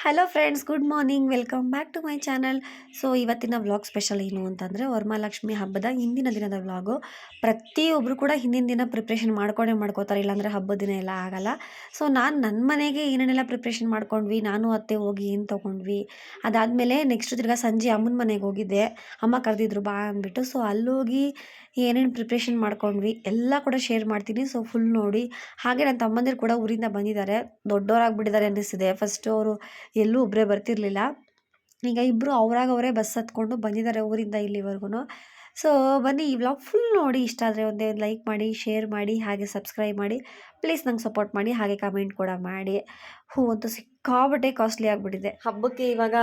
Hello friends, good morning. Welcome back to my channel. So ಇವತ್ತಿನ vlog special ಏನು ಅಂತಂದರೆ ವರಮಹಾಲಕ್ಷ್ಮಿ ಹಬ್ಬದ ಹಿಂದಿನ ದಿನದ ವ್ಲಾಗು. ಪ್ರತಿಯೊಬ್ಬರು ಕೂಡ ಹಿಂದಿನ ದಿನ ಪ್ರಿಪ್ರೇಷನ್ ಮಾಡ್ಕೋತಾರೆ, ಇಲ್ಲಾಂದರೆ ಹಬ್ಬದ ದಿನ ಎಲ್ಲ ಆಗಲ್ಲ. ಸೊ ನನ್ನ ಮನೆಗೆ ಏನೇನೆಲ್ಲ ಪ್ರಿಪ್ರೇಷನ್ ಮಾಡ್ಕೊಂಡ್ವಿ, ನಾನು ಅತ್ತೆ ಹೋಗಿ ಏನು ತೊಗೊಂಡ್ವಿ. ಅದಾದಮೇಲೆ ನೆಕ್ಸ್ಟ್ ತಿರ್ಗಾ ಸಂಜೆ ಅಮ್ಮನ ಮನೆಗೆ ಹೋಗಿದ್ದೆ, ಅಮ್ಮ ಕರೆದಿದ್ರು ಬಾ ಅಂದ್ಬಿಟ್ಟು. ಸೊ ಅಲ್ಲೋಗಿ ಏನೇನು ಪ್ರಿಪ್ರೇಷನ್ ಮಾಡ್ಕೊಂಡ್ವಿ ಎಲ್ಲ ಕೂಡ ಶೇರ್ ಮಾಡ್ತೀನಿ. ಸೊ ಫುಲ್ ನೋಡಿ. ಹಾಗೆ ನನ್ನ ತಮ್ಮಂದಿರು ಕೂಡ ಊರಿಂದ ಬಂದಿದ್ದಾರೆ, ದೊಡ್ಡವರಾಗ್ಬಿಟ್ಟಿದ್ದಾರೆ ಅನ್ನಿಸ್ತಿದೆ. ಫಸ್ಟು ಅವರು ಎಲ್ಲೂ ಒಬ್ಬರೇ ಬರ್ತಿರ್ಲಿಲ್ಲ, ಈಗ ಇಬ್ಬರು ಅವರೇ ಬಸ್ ಹತ್ಕೊಂಡು ಬಂದಿದ್ದಾರೆ ಊರಿಂದ ಇಲ್ಲಿವರೆಗೂ. ಸೊ ಬನ್ನಿ, ಈ ವ್ಲಾಗ್ ಫುಲ್ ನೋಡಿ. ಇಷ್ಟ ಆದರೆ ಒಂದೇ ಒಂದು ಲೈಕ್ ಮಾಡಿ, ಶೇರ್ ಮಾಡಿ, ಹಾಗೆ ಸಬ್ಸ್ಕ್ರೈಬ್ ಮಾಡಿ. ಪ್ಲೀಸ್ ನಂಗೆ ಸಪೋರ್ಟ್ ಮಾಡಿ, ಹಾಗೆ ಕಮೆಂಟ್ ಕೂಡ ಮಾಡಿ. ಹೂ ಅಂತೂ ಸಿಕ್ಕಾಬಟ್ಟೆ ಕಾಸ್ಟ್ಲಿ ಆಗಿಬಿಟ್ಟಿದೆ. ಹಬ್ಬಕ್ಕೆ ಇವಾಗ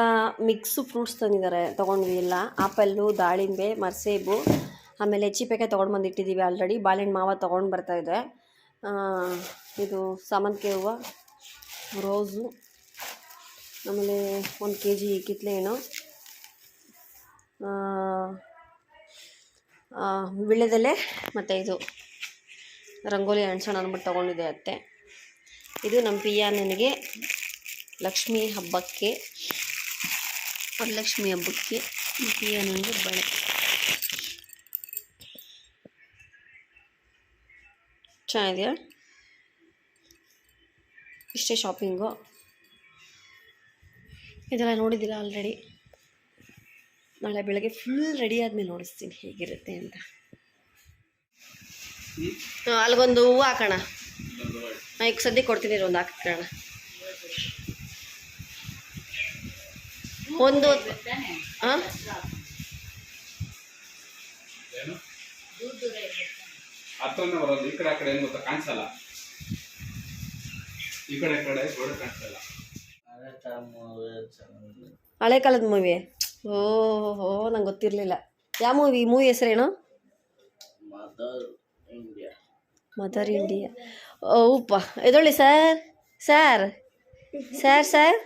ಮಿಕ್ಸು ಫ್ರೂಟ್ಸ್ ತಂದಿದ್ದಾರೆ, ತೊಗೊಂಡ್ವಿ ಎಲ್ಲ. ಆಪಲ್ಲು, ದಾಳಿಂಬೆ, ಮರ್ಸೇಬು, ಆಮೇಲೆ ಚಿಪೆಕಾಯಿ ತೊಗೊಂಡು ಬಂದಿಟ್ಟಿದ್ದೀವಿ ಆಲ್ರೆಡಿ. ಬಾಳೆಹಣ್ಣು ಮಾವ ತೊಗೊಂಡು ಬರ್ತಾಯಿದೆ. ಇದು ಸಾಮಂತಿಗೆ ಹೂವು, ರೋಸು, ಆಮೇಲೆ 1 kg ಕಿತ್ತಳೆ ಹಣ್ಣು, ವೀಳ್ಯದೆಲೆ, ಮತ್ತು ಇದು ರಂಗೋಲಿ ಅಂಟಿಸೋಣ ಅಂದ್ಬಿಟ್ಟು ತೊಗೊಂಡಿದ್ದೆ ಅತ್ತೆ. ಇದು ನಮ್ಮ ಪಿಯಾನನಿಗೆ ಲಕ್ಷ್ಮಿ ಹಬ್ಬಕ್ಕೆ, ವರಲಕ್ಷ್ಮಿ ಹಬ್ಬಕ್ಕೆ ಪಿಯಾನನಿಗೆ ಬಳೆ. ಚೆನ್ನಾಗಿದೆಯಾ? ಇಷ್ಟೇ ಶಾಪಿಂಗು. ಇದೆಲ್ಲ ನೋಡಿದ್ದೀರಾ ಆಲ್ರೆಡಿ. ನಾಳೆ ಬೆಳಗ್ಗೆ ಫುಲ್ ರೆಡಿ ಆದಮೇಲೆ ನೋಡಿಸ್ತೀನಿ ಹೇಗಿರುತ್ತೆ ಅಂತ. ಅಲ್ಲಿಗೊಂದು ಹೂವು ಹಾಕೋಣ. ಈಗ ಸದ್ಯಕ್ಕೆ ಕೊಡ್ತೀನಿ, ಒಂದು ಹಾಕೋಣ. ಒಂದು ಹಾಂ, ಹತ್ತೊಂದು ಬರೋದು. ಈ ಕಡೆ ಆ ಕಡೆ ಏನು ಗೊತ್ತಾ, ಕಾಣಿಸಲ್ಲ. ಈ ಕಡೆ ಗೋಡೆ ಕಾಣಿಸಲ್ಲ. ಹಳೆ ಕಾಲದ ಮೂವಿ. ಓಹೋ, ನಂಗೆ ಗೊತ್ತಿರಲಿಲ್ಲ. ಯಾವ ಮೂವಿ ಹೆಸರೇನು? Mother India. ಓಪ್ಪ, ಎದೊಳ್ಳಿ sir. Sir sir sir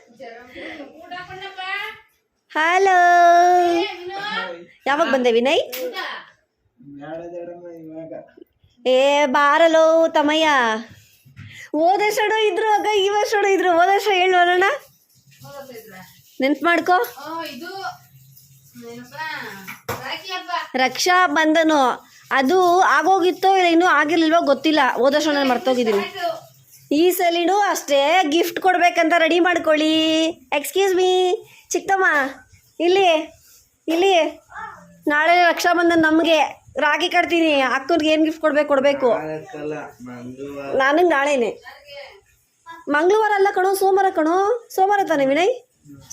hello, ಯಾವಾಗ ಬಂದೆ ವಿನಯ್? ಏ ಬಾರಲೋ ತಮ್ಮಯ್ಯ. ಹೋದ ವರ್ಷ ಇದ್ರು ಆಗ, ಈ ವರ್ಷ ಇದ್ರು. ಹೋದ ವರ್ಷ ಹೇಳು ನೋಡೋಣ, ನೆನ್ಪು ಮಾಡ್ಕೊ. ರಕ್ಷಾ ಬಂಧನು ಅದು ಆಗೋಗಿತ್ತೋ ಇಲ್ಲ ಇನ್ನೂ ಆಗಿರ್ಲಿಲ್ವೋ ಗೊತ್ತಿಲ್ಲ. ಹೋದ ವರ್ಷ ನಾನು ಮರ್ತೋಗಿದ್ದೀನಿ. ಈ ಸಲಿನೂ ಅಷ್ಟೇ ಗಿಫ್ಟ್ ಕೊಡ್ಬೇಕಂತ ರೆಡಿ ಮಾಡ್ಕೊಳ್ಳಿ. ಎಕ್ಸ್ಕ್ಯೂಸ್ ಮೀ ಚಿಕ್ಕಮ್ಮ, ಇಲ್ಲಿ ಇಲ್ಲಿ ನಾಳೆ ರಕ್ಷಾ ಬಂಧನ್. ನಮಗೆ ರಾಖಿ ಕಟ್ತೀನಿ. ಅಕ್ಕನಿಗೆ ಏನು ಗಿಫ್ಟ್ ಕೊಡಬೇಕು. ನನಗೆ ನಾಳೆನೆ. ಮಂಗಳವಾರ ಅಲ್ಲ ಕಣೋ, ಸೋಮವಾರ ಕಣೋ. ಸೋಮವಾರ ತಾನೆ ವಿನಯ್?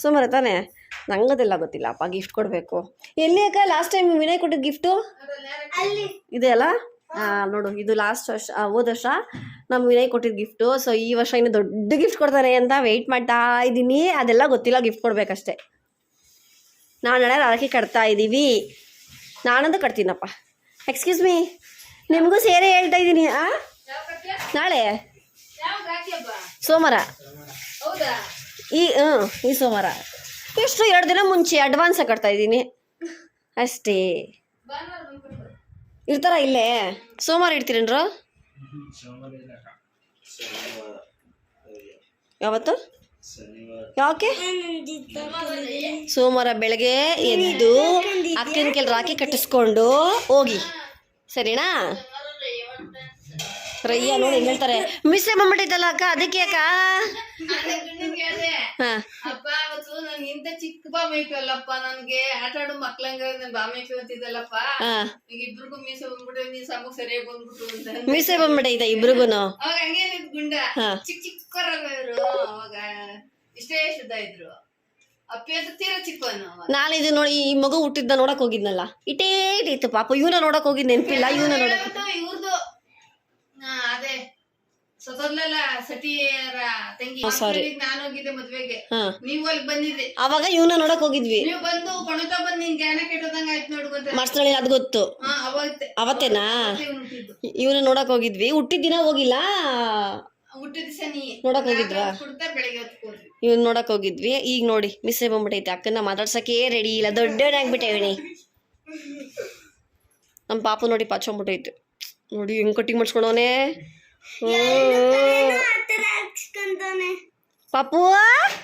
ಸೋಮವಾರ ತಾನೆ. ನಂಗದೆಲ್ಲ ಗೊತ್ತಿಲ್ಲ ಅಪ್ಪ. ಗಿಫ್ಟ್ ಕೊಡಬೇಕು. ಎಲ್ಲಿ ಅಕ್ಕ ಲಾಸ್ಟ್ ಟೈಮ್ ವಿನಯ್ ಕೊಟ್ಟಿದ್ದು ಗಿಫ್ಟು? ಇದೆ ಅಲ್ಲ. ನೋಡು, ಇದು ಲಾಸ್ಟ್ ವರ್ಷ, ಹೋದ ವರ್ಷ ನಮ್ಮ ವಿನಯ್ ಕೊಟ್ಟಿದ್ದು ಗಿಫ್ಟು. ಸೊ ಈ ವರ್ಷ ಇನ್ನು ದೊಡ್ಡ ಗಿಫ್ಟ್ ಕೊಡ್ತಾರೆ ಅಂತ ವೆಯ್ಟ್ ಮಾಡ್ತಾ ಇದ್ದೀನಿ. ಅದೆಲ್ಲ ಗೊತ್ತಿಲ್ಲ, ಗಿಫ್ಟ್ ಕೊಡಬೇಕಷ್ಟೆ. ನಾವು ನಾಳೆ ರಾಖಿ ಕಟ್ತಾ ಇದ್ದೀವಿ. ನಾನಂತೂ ಕಟ್ತೀನಪ್ಪ. ಎಕ್ಸ್ಕ್ಯೂಸ್ ಮೀ, ನಿಮಗೂ ಸೇರೆ ಹೇಳ್ತಾ ಇದ್ದೀನಿ. ನಾಳೆ ಸೋಮವಾರ. ಈ ಸೋಮವಾರ. ಎಷ್ಟು 2 ದಿನ ಮುಂಚೆ ಅಡ್ವಾನ್ಸ್ ಕಟ್ತಾ ಇದ್ದೀನಿ ಅಷ್ಟೇ. ಇರ್ತಾರ ಇಲ್ಲೇ? ಸೋಮವಾರ ಇಡ್ತೀರೇನ್ರು? ಯಾವತ್ತು? ಯಾಕೆ? ಸೋಮವಾರ ಬೆಳಗ್ಗೆ ಎದ್ದು ಅಕ್ಕನ ಕೆಲ ರಾಖಿ ಕಟ್ಟಿಸ್ಕೊಂಡು ಹೋಗಿ, ಸರಿನಾ? ರಯ್ಯ ನೋಡಿ ಹೆಂಗ್ ಹೇಳ್ತಾರೆ. ಮಿಸ್ಸೇ ಬಂದ್ಬಿಟ್ಟೈತಲ್ಲ ಅಕ್ಕ, ಅದಕ್ಕೆ ಅಕ್ಕ. ಚಿಕ್ಕ ಬಾಮೈಕು ಅಲ್ಲಪ್ಪ, ನನ್ಗೆ ಆಟ ಆಡೋ ಮಕ್ಳಂಗ ಬಾಮೈಕು ಅಂತಿದ್ದಲ್ಲಪ್ಪ. ಇಬ್ರಿಗೂ ಮೀಸೆ ಬಂದ್ಬಿಟ್ಟು ನೀನ್ ಸಮಕ್ ಸರಿಯಾಗಿ ಬಂದ್ಬಿಟ್ಟು ಅಂತ ಮೀಸೆ ಬಂದ್ಬಿಟ್ಟೈತ ಇಬ್ರಿಗೂನು. ಅವಾಗ ಹಂಗೇನಿದ್ ಗುಂಡ ಚಿಕ್ಕವರಾಗ ಅವಾಗ ಇಷ್ಟೇ ಶುದ್ಧ ಇದ್ರು. ಅಪ್ಪಿ ಅಂತ ತೀರಾ ಚಿಕ್ಕವನು. ನಾಳೆ ಇದು ನೋಡಿ, ಈ ಮಗು ಹುಟ್ಟಿದ್ದ ನೋಡಕ್ ಹೋಗಿದ್ನಲ್ಲ, ಇಟ್ಟೇಟಿತ್ತು ಪಾಪ. ಇವನ ನೋಡಕ್ ಹೋಗಿದ್ ನೆನ್ಪಿಲ್ಲ. ಇವನ ನೋಡಕ್ ಇವ್ರದ್ದು ಅದೇ ಸತೋದ್ಲಲ್ಲ ಸಟಿಯರ ತಂಗಿ. ನಾನು ಹೋಗಿದ್ದೆ ಮದ್ವೆಗೆ, ನೀವು ಅಲ್ಲಿ ಬಂದಿದ್ದೆ. ಅವಾಗ ಇವನ ನೋಡಕ್ ಹೋಗಿದ್ವಿ. ನೀವು ಬಂದು ಕೊಣತಾ ಬಂದ್ ನಿನ್ ಜ್ಞಾನ ಕೆಟ್ಟೋದಂಗ ಆಯ್ತು ನೋಡ್ಕೊಂತ ಮರ್ಸ್ನಳ್ಳಿ. ಅದ್ ಗೊತ್ತು. ಅವತ್ತೇನಾ ಇವನ ನೋಡಕ್ ಹೋಗಿದ್ವಿ. ಹುಟ್ಟಿದ ದಿನ ಹೋಗಿಲ್ಲ, ಹುಟ್ಟಿದ ದಿವಸ ನೀ ನೋಡಕ್ ಹೋಗಿದ್ವಾ? ಬೆಳಿಗ್ಗೆ ಹೊತ್ಕೊಂಡ್ವಿ. ಇವನ್ ನೋಡಕ್ ಹೋಗಿದ್ವಿ. ಈಗ ನೋಡಿ ಮಿಸ್ಸೇ ಬಂದ್ಬಿಟ್ಟೈತೆ. ಅಕ್ಕನ ಮಾತಾಡ್ಸಕ್ಕೆ ರೆಡಿ ಇಲ್ಲ, ದೊಡ್ಡವನಾಗ್ಬಿಟ್ಟೇವನಿ. ನಮ್ಮ ಪಾಪು ನೋಡಿ ಪಾಚೊಂಬಿಟ್ಟೈತೆ. ನೋಡಿ ಹೆಂಗ್ ಕಟ್ಟಿಂಗ್ ಮಾಡಿಸ್ಕೊಂಡವನೇ. ಪಾಪು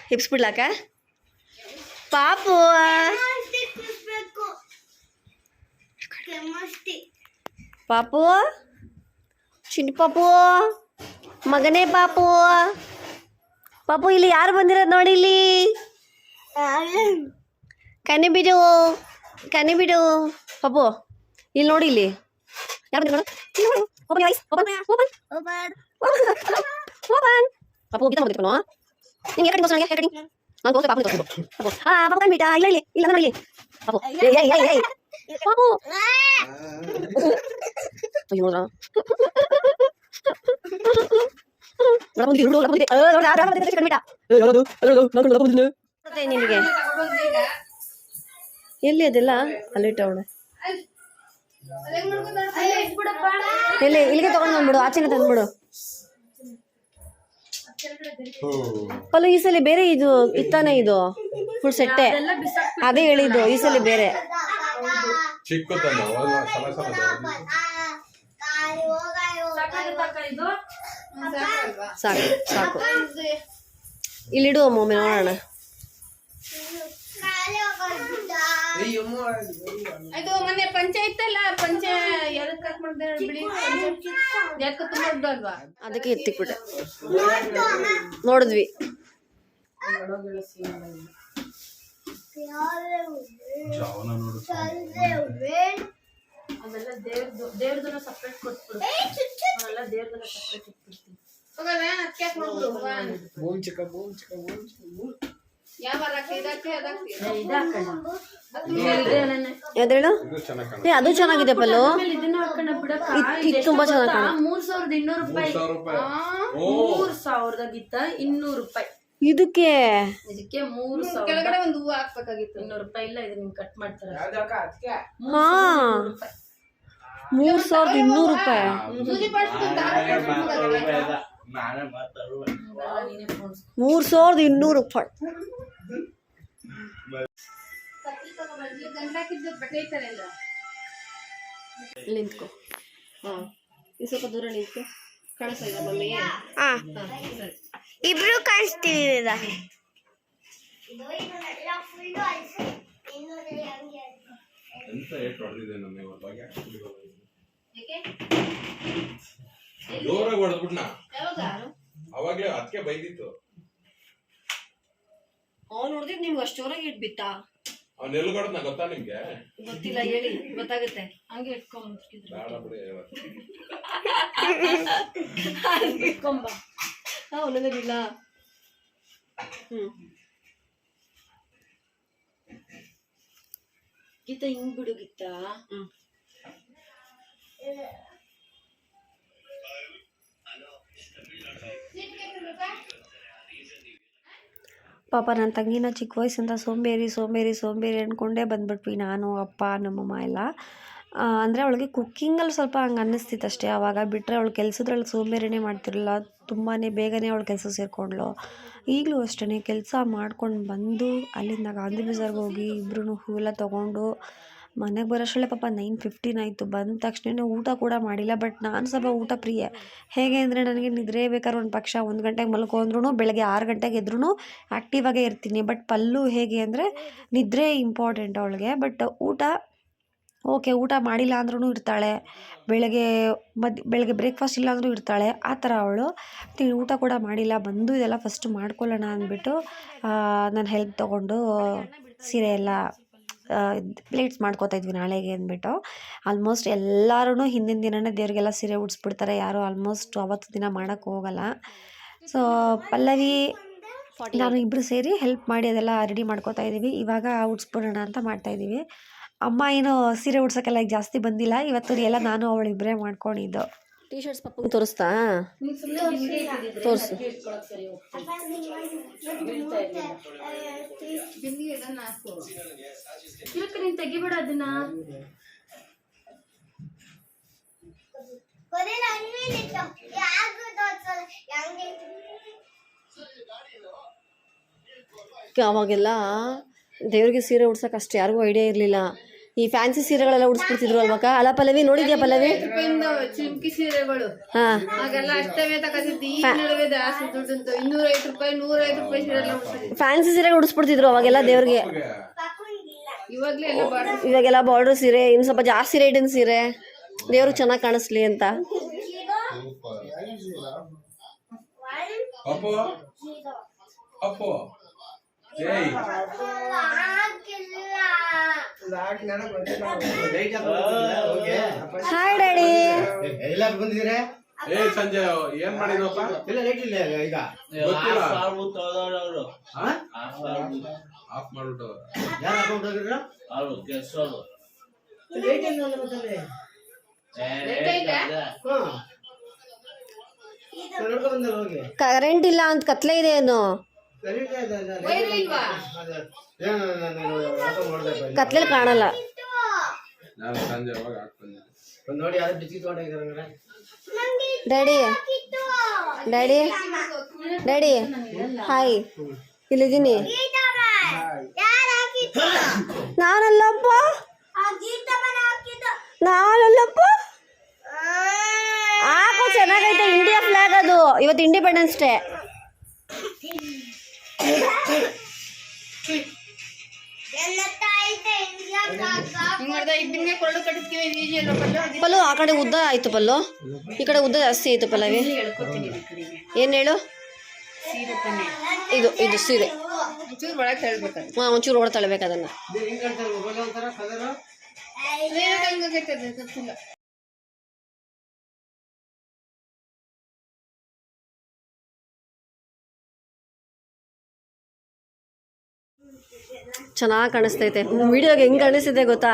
ಹಿಪ್ಸ್ಬಿಡ್ಲಾಕ ಪಾಪು ಪಾಪು ಚಿನ್ನ ಪಾಪು ಮಗನೇ ಪಾಪು ಪಾಪು ಇಲ್ಲಿ ಯಾರು ಬಂದಿರೋದು ನೋಡಿ ಇಲ್ಲಿ ಕನೆ ಬಿಡು ಪಾಪು ಇಲ್ಲಿ ನೋಡಿ ಇಲ್ಲಿ ಯಾರು ಬಂದಿರೋದು ಪಾಪು ಗೀತಾ ಬಂದಿರ್ತಾನೋ ನಿಂಗೆ ಕಟಿಂಗ್ ನನಗೆ ಕಟಿಂಗ್ ನಾನು ತೋರಿಸ್ತೆ ಪಾಪು ತೋರಿಸ್ಬೋದು ಪಾಪು ಪಾಪು ಕಣ್ ಬಿಟ್ಟ ಇಲ್ಲ ಇಲ್ಲಿ ಇಲ್ಲ ನೋಡಿ ಪಾಪು ಪಾಪು ಅಯ್ಯೋ ನೋಡ್ರ ನಿನಗೆ ಎಲ್ಲಿ ಅದೆಲ್ಲ ಅಲ್ಲಿಟ್ಟವಳೆ ಎಲ್ಲಿ ಇಲ್ಲಿಗೆ ತಗೊಂಡು ಬಂದ್ಬಿಡು ಆಚೆಗೆ ತಂದ್ಬಿಡು ಅಲ್ಲ ಈ ಸಲ ಬೇರೆ ಇದು ಇತ್ತಾನೆ ಇದು ಫುಲ್ ಸೆಟ್ಟೆ ಅದೇ ಹೇಳಿದ್ದು ಈ ಸಲ ಬೇರೆ ಸಾಕು ಸಾಕು ಇಲ್ಲಿಡು ಒಮ್ಮೆ ನೋಡೋಣ ಅದು ಮೊನ್ನೆ ಪಂಚಾಯತ್ ಅಲ್ಲ ಎದಕ್ಕೆ ಕಟ್ ಮಾಡಿದೆ ಬಿಡಿ ಯಾಕೆ ತುಂಬಾ ಅದಕ್ಕೆ ಎತ್ತಿಕ್ಬಿಟ್ಟೆ ನೋಡಿದ್ವಿ ಅದೆಲ್ಲ ದೇವ್ರದನ್ನ ಸಪ್ರೇಟ್ ಕೊಟ್ಬಿಡು ಅವೆಲ್ಲ ದೇವ್ರದನ್ನ ಸಪ್ರೇಟ್ ಇಟ್ಬಿಡ್ತೀನಿ ಎದೇಳು ಅದು ಚೆನ್ನಾಗಿದೆ ಪಲ್ಲು ಇದು ತುಂಬಾ ಚೆನ್ನಾಗಿ 3200 ರೂಪಾಯಿ ಇದಕ್ಕೆ 3000 ಕೆಳಗಡೆ ಒಂದು ಹೂವು ಹಾಕ್ಬೇಕಾಗಿತ್ತು 200 ರೂಪಾಯಿ ಇಲ್ಲ ಇದು ನಿಮ್ಗೆ ಕಟ್ ಮಾಡ್ತಾರೆ 3200 ರೂಪಾಯಿ ಸೂಜಿ ಪಾಡ್ಸ್ಬಿಟ್ಟು 3200 ರೂಪಾಯಿ ನಿಂತ್ಕೊ ಸ್ವಲ್ಪ ದೂರ ನಿಂತ್ಕೊ ಕಾಣಿಸ್ತಾ ಇದೆ ಮಮ್ಮಿ ಇಬ್ರು ಕಾಣಿಸ್ತೀವಿ ಜೋರಾಗಿ ಹೊಡೆದ್ಬಿಟ್ನಾ ಅವಾಗ್ಲೇ ಅದಕ್ಕೆ ಬೈದಿತ್ತು ಅವ್ನು ನೋಡಿದ್ರೆ ನಿಮ್ಗೆ ಅಷ್ಟು ಜೋರಾಗಿ ಇಟ್ಬಿಟ್ಟ ಅವ್ನ ಎಲ್ಲಿ ಕೊಡದ್ನ ಗೊತ್ತಾ ನಿಮ್ಗೆ ಗೊತ್ತಿಲ್ಲ ಹೇಳಿ ಗೊತ್ತಾಗುತ್ತೆ ಹಂಗೆ ಇಟ್ಕೊಂಬ ಒಂದೊಂದಿಲ್ಲ ಗೀತಾ ಹಿಂಗ್ ಬಿಡು ಗೀತಾ ಪಾಪ ನನ್ನ ತಂಗಿನ ಚಿಕ್ಕ ವಯಸ್ಸಿಂದ ಸೋಂಬೇರಿ ಅಂದ್ಕೊಂಡೇ ಬಂದ್ಬಿಟ್ವಿ ನಾನು ಅಪ್ಪ ನಮ್ಮಮ್ಮ ಎಲ್ಲ ಅಂದರೆ ಅವಳಿಗೆ ಕುಕ್ಕಿಂಗಲ್ಲಿ ಸ್ವಲ್ಪ ಹಂಗೆ ಅನ್ನಿಸ್ತಿತ್ತು ಅಷ್ಟೇ ಆವಾಗ ಬಿಟ್ಟರೆ ಅವಳು ಕೆಲಸದ್ರಲ್ಲಿ ಸೋಂಬೇರಿನೇ ಮಾಡ್ತಿರಲಿಲ್ಲ ತುಂಬಾ ಬೇಗನೆ ಅವಳು ಕೆಲಸ ಸೇರಿಕೊಂಡ್ಳು ಈಗಲೂ ಅಷ್ಟೇ ಕೆಲಸ ಮಾಡ್ಕೊಂಡು ಬಂದು ಅಲ್ಲಿಂದ ಗಾಂಧಿ ಬಜಾರ್ಗೆ ಹೋಗಿ ಇಬ್ಬರೂ ಹೂವೆಲ್ಲ ತೊಗೊಂಡು ಮನೆಗೆ ಬರೋಷ್ಟರಲ್ಲೇ ಪಾಪ 9:15 ಆಯಿತು ಬಂದ ತಕ್ಷಣ ಊಟ ಕೂಡ ಮಾಡಿಲ್ಲ ಬಟ್ ನಾನು ಸ್ವಲ್ಪ ಊಟ ಪ್ರಿಯೆ ಹೇಗೆ ಅಂದರೆ ನನಗೆ ನಿದ್ರೆ ಬೇಕಾದ್ರೆ ಒಂದು ಪಕ್ಷ 1 ಗಂಟೆಗೆ ಮಲ್ಕೊಂಡ್ರು ಬೆಳಗ್ಗೆ 6 ಗಂಟೆಗೆ ಎದ್ರೂ ಆ್ಯಕ್ಟಿವ್ ಆಗೇ ಇರ್ತೀನಿ ಬಟ್ ಪಲ್ಲು ಹೇಗೆ ಅಂದರೆ ನಿದ್ರೆ ಇಂಪಾರ್ಟೆಂಟ್ ಅವಳಿಗೆ ಬಟ್ ಊಟ ಓಕೆ ಊಟ ಮಾಡಿಲ್ಲ ಅಂದ್ರೂ ಇರ್ತಾಳೆ ಬೆಳಗ್ಗೆ ಬ್ರೇಕ್ಫಾಸ್ಟ್ ಇಲ್ಲ ಅಂದರೂ ಇರ್ತಾಳೆ ಆ ಥರ ಅವಳು ಊಟ ಕೂಡ ಮಾಡಿಲ್ಲ ಬಂದು ಇದೆಲ್ಲ ಫಸ್ಟ್ ಮಾಡ್ಕೊಳ್ಳೋಣ ಅಂದ್ಬಿಟ್ಟು ನಾನು ಹೆಲ್ಪ್ ತೊಗೊಂಡು ಸೀರೆ ಎಲ್ಲ ಪ್ಲೇಟ್ಸ್ ಮಾಡ್ಕೋತಾ ಇದ್ವಿ ನಾಳೆಗೆ ಅಂದ್ಬಿಟ್ಟು ಆಲ್ಮೋಸ್ಟ್ ಎಲ್ಲರೂ ಹಿಂದಿನ ದಿನವೇ ದೇವ್ರಿಗೆಲ್ಲ ಸೀರೆ ಉಡಿಸ್ಬಿಡ್ತಾರೆ ಯಾರು ಆಲ್ಮೋಸ್ಟ್ ಅವತ್ತು ದಿನ ಮಾಡೋಕ್ಕೆ ಹೋಗಲ್ಲ ಸೊ ಪಲ್ಲವಿ ನಾನು ಇಬ್ಬರು ಸೇರಿ ಹೆಲ್ಪ್ ಮಾಡಿ ಅದೆಲ್ಲ ರೆಡಿ ಮಾಡ್ಕೋತಾ ಇದ್ದೀವಿ ಇವಾಗ ಉಡ್ಸ್ಬಿಡೋಣ ಅಂತ ಮಾಡ್ತಾಯಿದ್ದೀವಿ ಅಮ್ಮ ಏನೋ ಸೀರೆ ಉಡ್ಸೋಕ್ಕೆಲ್ಲ ಈಗ ಜಾಸ್ತಿ ಬಂದಿಲ್ಲ ಇವತ್ತು ಎಲ್ಲ ನಾನು ಅವಳಿಬ್ಬರೇ ಮಾಡ್ಕೊಂಡಿದ್ದು ಟೀ ಶರ್ಟ್ಸ್ ಪಪ್ಪಂಗೆ ತೋರಿಸ್ತಾ ತೋರಿಸು ನೀನ್ ತೆಗಿಬೇಡ ಅದನ್ನ ಅವಾಗೆಲ್ಲ ದೇವ್ರಿಗೆ ಸೀರೆ ಉಡ್ಸೋಕೆ ಅಷ್ಟು ಯಾರಿಗೂ ಐಡಿಯಾ ಇರಲಿಲ್ಲ ಈ ಫ್ಯಾನ್ಸಿ ಸೀರೆಗಳೆಲ್ಲ ಉಡಿಸ್ಬಿಡ್ತಿದ್ರು ಅಲ್ವಕ್ಕ? ಅಲ್ಲ ಪಲ್ಲವಿ, ನೋಡಿದ್ಯಾ ಪಲ್ಲವಿ? ಚಿಮ್ಕಿ ಸೀರೆಗಳು ಹಾ, ಆಗೆಲ್ಲ ಅಷ್ಟವೇ ತಗೋತಿದ್ದು. ಈ ನಡುವೆ ಜಾಸ್ತಿ ದುಡ್ಡು 250 ರೂಪಾಯಿ 105 ರೂಪಾಯಿ ಸೀರೆ ಎಲ್ಲ ಉಡ್ತಿದ್ರು. ಫ್ಯಾನ್ಸಿ ಸೀರೆ ಉಡಿಸ್ಬಿಡ್ತಿದ್ರು ಅವಾಗೆಲ್ಲ ದೇವ್ರಿಗೆ. ಇವಾಗ್ಲೇ ಎಲ್ಲ ಬಾರ್ಡರ್ ಇವಾಗೆಲ್ಲ ಬಾರ್ಡರ್ ಸೀರೆ, ಇನ್ನು ಸ್ವಲ್ಪ ಜಾಸ್ತಿ ರೇಟಿನ ಸೀರೆ, ದೇವ್ರಿಗೆ ಚೆನ್ನಾಗಿ ಕಾಣಿಸ್ಲಿ ಅಂತ. ಅಪ್ಪು ಅಪ್ಪು ಏಯ್ ಹಾಯ್ ಡ್ಯಾಡಿ. ಏ ಸಂಜೆ ಏನ್ ಮಾಡಿದ್ವಪ್ಪ? ಗೊತ್ತಿಲ್ಲ. ಆಫ್ ಮಾಡ್ಬಿಟ್ಟು ಕರೆಂಟ್ ಇಲ್ಲ ಅಂತ ಕತ್ಲೆ ಇದೆ ಏನು? ವೈರ್ ಇಲ್ವಾ? ಕತ್ಲೆಲಿ ಕಾಣಲ್ಲ. ನಾನು ಸಂಜೆ ಅವಾಗ ಹಾಕ್ತೀನಿ. ಡ್ಯಾಡಿ ಡ್ಯಾಡಿ ಡ್ಯಾಡಿ ಹಾಯ್, ಇಲ್ಲಿದ್ದೀನಿ. ನಾನಲ್ಲಪ್ಪ, ನಾನಲ್ಲಪ್ಪ. ಹಾಕೋ, ಚೆನ್ನಾಗೈತೆ. ಇಂಡಿಯಾ ಫ್ಲಾಗ್ ಅದು. ಇವತ್ತು ಇಂಡಿಪೆಂಡೆನ್ಸ್ ಡೇ. ಇಬ್ಬರಿಗೆ ಕೊರಡು ಕಟ್ಟಿಸ್ತೀವಿ. ಈಜಿ ಎಲ್ಲ ಪಲ್ಲು ಆ ಕಡೆ ಉದ್ದ ಆಯ್ತು, ಪಲ್ಲು ಈ ಕಡೆ ಉದ್ದ ಜಾಸ್ತಿ ಆಯ್ತು. ಪಲ್ಲವಿ ಏನ್ ಹೇಳು? ಇದು ಇದು ಸೀರೆ ಒಂಚೂರು ಒಳಗೆ ತಳ್ಬೇಕದು. ಹಾ, ಒಂಚೂರು ಒಳ ತಳ್ಬೇಕು ಅದನ್ನ. ಗೊತ್ತಿಲ್ಲ. ಚೆನ್ನಾಗಿ ಕಾಣಿಸ್ತೈತೆ. ವಿಡಿಯೋಗೆ ಹೆಂಗ್ ಕಾಣಿಸ್ತಿದೆ ಗೊತ್ತಾ?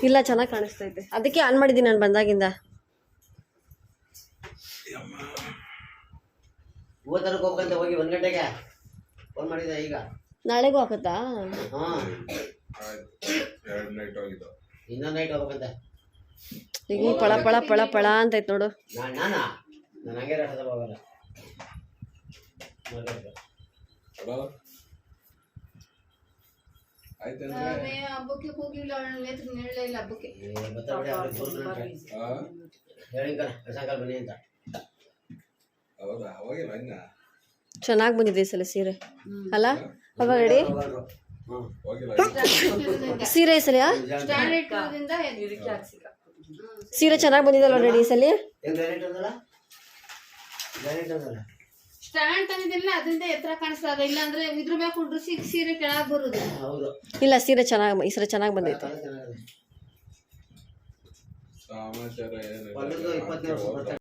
ಇಲ್ಲ, ಚೆನ್ನಾಗಿ ಕಾಣಿಸ್ತೈತೆ. ಅದಕ್ಕೆ ಆನ್ ಮಾಡಿದ್ದೀನಿ ನಾನು ಬಂದಾಗಿಂದ. ಹೋಗಿ 1 ಗಂಟೆಗೆ ಫೋನ್ ಮಾಡಿದೆ. ಈಗ ನಾಳೆಗೂ ಹಾಕತ್ತಾ? ಎರಡು ನೈಟ್ ಹೋಗಿದ್ದು. ಇನ್ನೊಂದು ನೈಟ್ ಹೋಗ್ಬೇಕಂತೆ. ಈಗ ಪಳ ಪಳ ಪಳ ಪಳ ಅಂತೈತೆ ನೋಡು. ನಾನು ಹಂಗೆ ರಾಟದಲ್ಲಿ ಹೋಗಲ್ಲ. ಹಲೋ ಆಯ್ತಂದ್ರೆ ಹಬ್ಬಕ್ಕೆ ಹೋಗಿಲ್ಲ. ನೇತ್ರ ನೆರಳೇ ಇಲ್ಲ ಹಬ್ಬಕ್ಕೆ. ಹೇಳಿಕರ ಸಾಯಂಕಾಲ ಬನ್ನಿ ಅಂತ. ಹೌದಾ? ಹೋಗಿಲ್ಲ ಇನ್ನ? ಚೆನ್ನಾಗಿ ಬಂದಿದೆ ಈ ಸಲ ಸೀರೆ ಅಲ್ಲ? ಅವಾಗ ರೆಡಿ ಹೋಗಿಲ್ಲ ಸೀರೆ ಈ ಸಲ. ಸ್ಟ್ಯಾಂಡ್ ಇಟ್ಟೋದ್ರಿಂದ ಸೀರೆ ಚೆನ್ನಾಗಿ ಬಂದಿದಲ್ಲ ರೆಡಿ ಈ ಸಲ. ಸ್ಟ್ಯಾಂಡ್ ತಂದಿದ್ದಿಲ್ಲ, ಅದರಿಂದ ಎತ್ತರ ಕಾಣಿಸ್ತದ. ಇಲ್ಲ ಅಂದ್ರೆ ಇದ್ರ ಮ್ಯಾಗ ಕುಂಡ್ರು ಸೀರೆ ಕೆಳಗ್ ಬರುದು. ಇಲ್ಲ, ಸೀರೆ ಚೆನ್ನಾಗಿ, ಈ ಸಲ ಚೆನ್ನಾಗಿ ಬಂದೈತೆ. ಸಮಾಚಾರ ಏನು? 20 ವರ್ಷ